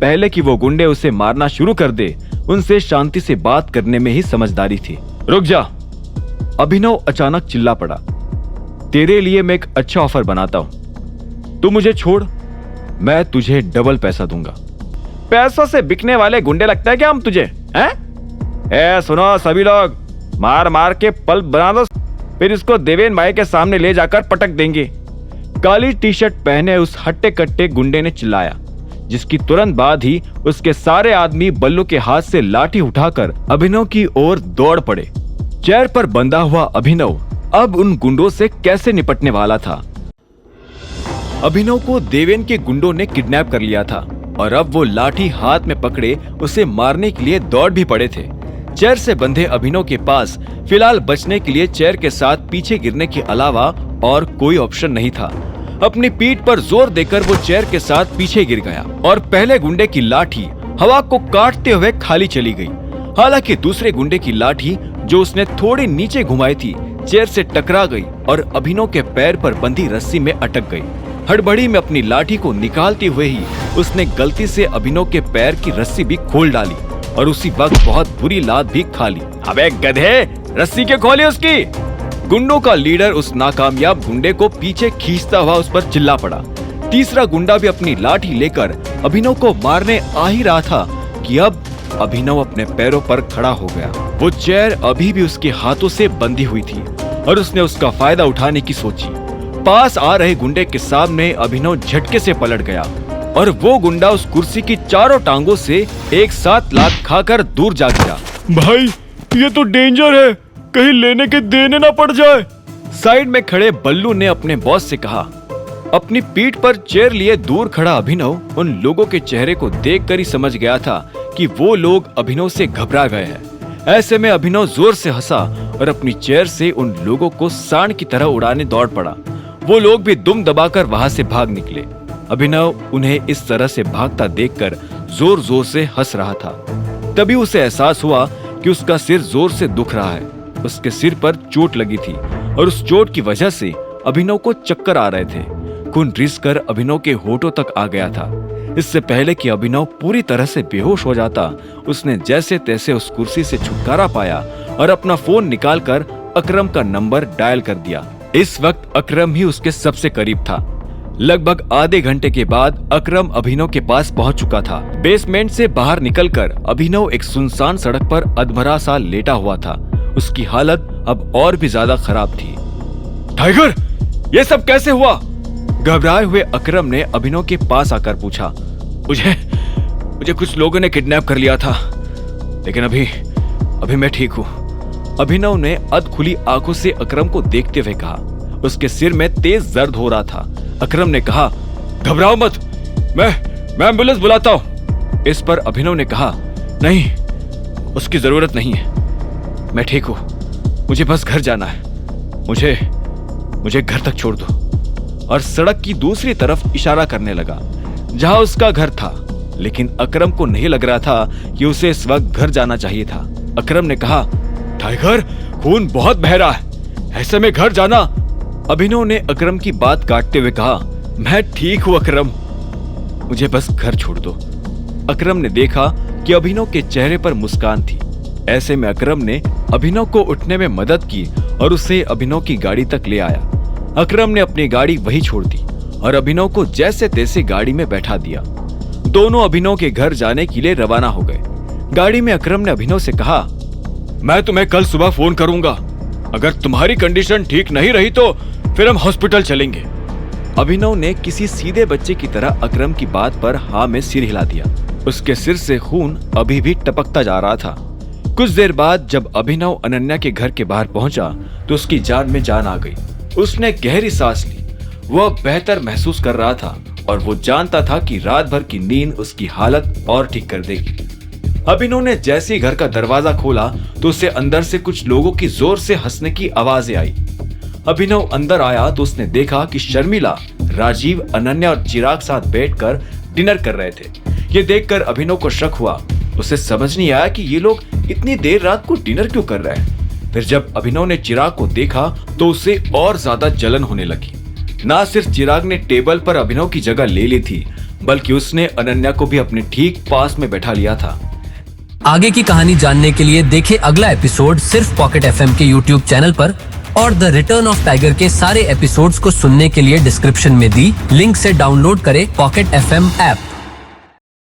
पहले कि वो गुंडे उसे मारना शुरू कर दे, उनसे शांति से बात करने में ही समझदारी थी। रुक जा, अभिनव अचानक चिल्ला पड़ा। तेरे लिए मैं एक अच्छा ऑफर बनाता हूं, तू मुझे छोड़, मैं तुझे डबल पैसा दूंगा। पैसों से बिकने वाले गुंडे लगता है क्या हम तुझे, हैं? सुनो सभी लोग, मार मार के पल्प बना दो, फिर इसको देवेन भाई के सामने ले जाकर पटक देंगे। काली टी शर्ट पहने उस हट्टे कट्टे गुंडे ने चिल्लाया, जिसकी तुरंत बाद ही उसके सारे आदमी बल्लू के हाथ से लाठी उठाकर अभिनव की ओर दौड़ पड़े। चेयर पर बंधा हुआ अभिनव अब उन गुंडों से कैसे निपटने वाला था। अभिनव को देवेन के गुंडों ने किडनैप कर लिया था और अब वो लाठी हाथ में पकड़े उसे मारने के लिए दौड़ भी पड़े थे। चेयर से बंधे अभिनव के पास फिलहाल बचने के लिए चेयर के साथ पीछे गिरने के अलावा और कोई ऑप्शन नहीं था। अपनी पीठ पर जोर देकर वो चेयर के साथ पीछे गिर गया और पहले गुंडे की लाठी हवा को काटते हुए खाली चली गई। हालांकि दूसरे गुंडे की लाठी जो उसने थोड़ी नीचे घुमाई थी, चेयर से टकरा गई और अभिनव के पैर पर बंधी रस्सी में अटक गई। हड़बड़ी में अपनी लाठी को निकालते हुए ही उसने गलती से अभिनव के पैर की रस्सी भी खोल डाली और उसी वक्त बहुत बुरी लात भी खा ली। अबे गधे, रस्सी क्यों खोली उसकी? गुंडों का लीडर उस नाकामयाब गुंडे को पीछे खींचता हुआ उस पर चिल्ला पड़ा। तीसरा गुंडा भी अपनी लाठी लेकर अभिनव को मारने आ ही रहा था कि अब अभिनव अपने पैरों पर खड़ा हो गया। वो चेयर अभी भी उसके हाथों से बंधी हुई थी और उसने उसका फायदा उठाने की सोची। पास आ रहे गुंडे के सामने अभिनव झटके से पलट गया और वो गुंडा उस कुर्सी की चारों टांगों से एक साथ लात खाकर दूर जा गिरा। भाई, ये तो डेंजर है, कहीं लेने के देने ना पड़ जाए। साइड में खड़े बल्लू ने अपने बॉस से कहा। अपनी पीठ पर चेयर लिए दूर खड़ा अभिनव उन लोगों के चेहरे को देखकर ही समझ गया था कि वो लोग अभिनव से घबरा गए हैं। ऐसे में अभिनव जोर से हंसा और अपनी चेयर से उन लोगों को सांड की तरह उड़ाने दौड़ पड़ा। वो लोग भी दुम दबाकर वहां से भाग निकले। अभिनव उन्हें इस तरह से भागता देखकर जोर जोर से हंस रहा था। तभी उसे एहसास हुआ कि उसका सिर जोर से दुख रहा है। उसके सिर पर चोट लगी थी और उस चोट की वजह से अभिनव को चक्कर आ रहे थे। खून रिसकर अभिनव के होठों तक आ गया था। इससे पहले कि अभिनव पूरी तरह से बेहोश हो जाता, उसने जैसे तैसे उस कुर्सी से छुटकारा पाया और अपना फोन निकालकर अकरम का नंबर डायल कर दिया। इस वक्त अकरम ही उसके सबसे करीब था। लगभग आधे घंटे के बाद अकरम अभिनव के पास पहुंच चुका था। बेसमेंट से बाहर निकलकर अभिनव एक सुनसान सड़क पर अधमरा सा लेटा हुआ था। उसकी हालत अब और भी ज्यादा खराब थी। टाइगर, ये सब कैसे हुआ? घबराए हुए अकरम ने अभिनव के पास आकर पूछा। मुझे कुछ लोगों ने किडनैप कर लिया था, लेकिन अभी मैं ठीक हूँ। अभिनव ने अध खुली आंखों से अकरम को देखते हुए कहा। उसके सिर में तेज दर्द हो रहा था। अकरम ने कहा, घबराओ मत, मैं एम्बुलेंस बुलाता हूँ। इस पर अभिनव ने कहा, नहीं, उसकी जरूरत नहीं है, मैं ठीक हूँ, मुझे बस घर जाना है, मुझे घर तक छोड़ दो। और सड़क की दूसरी तरफ इशारा करने लगा, जहां उसका घर था। लेकिन अकरम को नहीं लग रहा था कि उसे इस वक्त घर जाना चाहिए था। अकरम ने कहा, टाइगर, खून बहुत बह रहा है, ऐसे में घर जाना? अभिनव ने अकरम की बात काटते हुए कहा, मैं ठीक हूँ अकरम, मुझे बस घर छोड़ दो। अकरम ने देखा कि अभिनव के चेहरे पर मुस्कान थी। ऐसे में अकरम ने अभिनव को उठने में मदद की और उसे अभिनव की गाड़ी तक ले आया। अकरम ने अपनी गाड़ी वहीं छोड़ दी और अभिनव को जैसे तैसे गाड़ी में बैठा दिया। दोनों अभिनव के घर जाने के लिए रवाना हो गए। गाड़ी में अकरम ने अभिनव से कहा, मैं तुम्हें कल सुबह फोन करूंगा, अगर तुम्हारी कंडीशन ठीक नहीं रही तो फिर हम हॉस्पिटल चलेंगे। अभिनव ने किसी सीधे बच्चे की तरह अकरम की बात पर हाँ में सिर हिला दिया। उसके सिर से खून अभी भी टपकता जा रहा था। कुछ देर बाद जब अभिनव अनन्या के घर के बाहर पहुंचा तो उसकी जान में जान आ गई। उसने गहरी सांस ली। वह बेहतर महसूस कर रहा था और वो जानता था कि रात भर की नींद उसकी हालत और ठीक कर देगी। अभिनव ने जैसे ही घर का दरवाजा खोला तो उसे अंदर से कुछ लोगों की जोर से हंसने की आवाजें आई। अभिनव अंदर आया तो उसने देखा कि शर्मिला, राजीव, अनन्या और चिराग साथ बैठकर डिनर कर रहे थे। ये देखकर अभिनव को शक हुआ। उसे समझ नहीं आया कि ये लोग इतनी देर रात को डिनर क्यों कर रहे हैं। फिर जब अभिनव ने चिराग को देखा तो उसे और ज्यादा जलन होने लगी। ना सिर्फ चिराग ने टेबल पर अभिनव की जगह ले ली थी, बल्कि उसने अनन्या को भी अपने ठीक पास में बैठा लिया था। आगे की कहानी जानने के लिए देखें अगला एपिसोड सिर्फ पॉकेट एफएम के यूट्यूब चैनल पर, और द रिटर्न ऑफ टाइगर के सारे एपिसोड्स को सुनने के लिए डिस्क्रिप्शन में दी लिंक से डाउनलोड करें पॉकेट एफएम ऐप।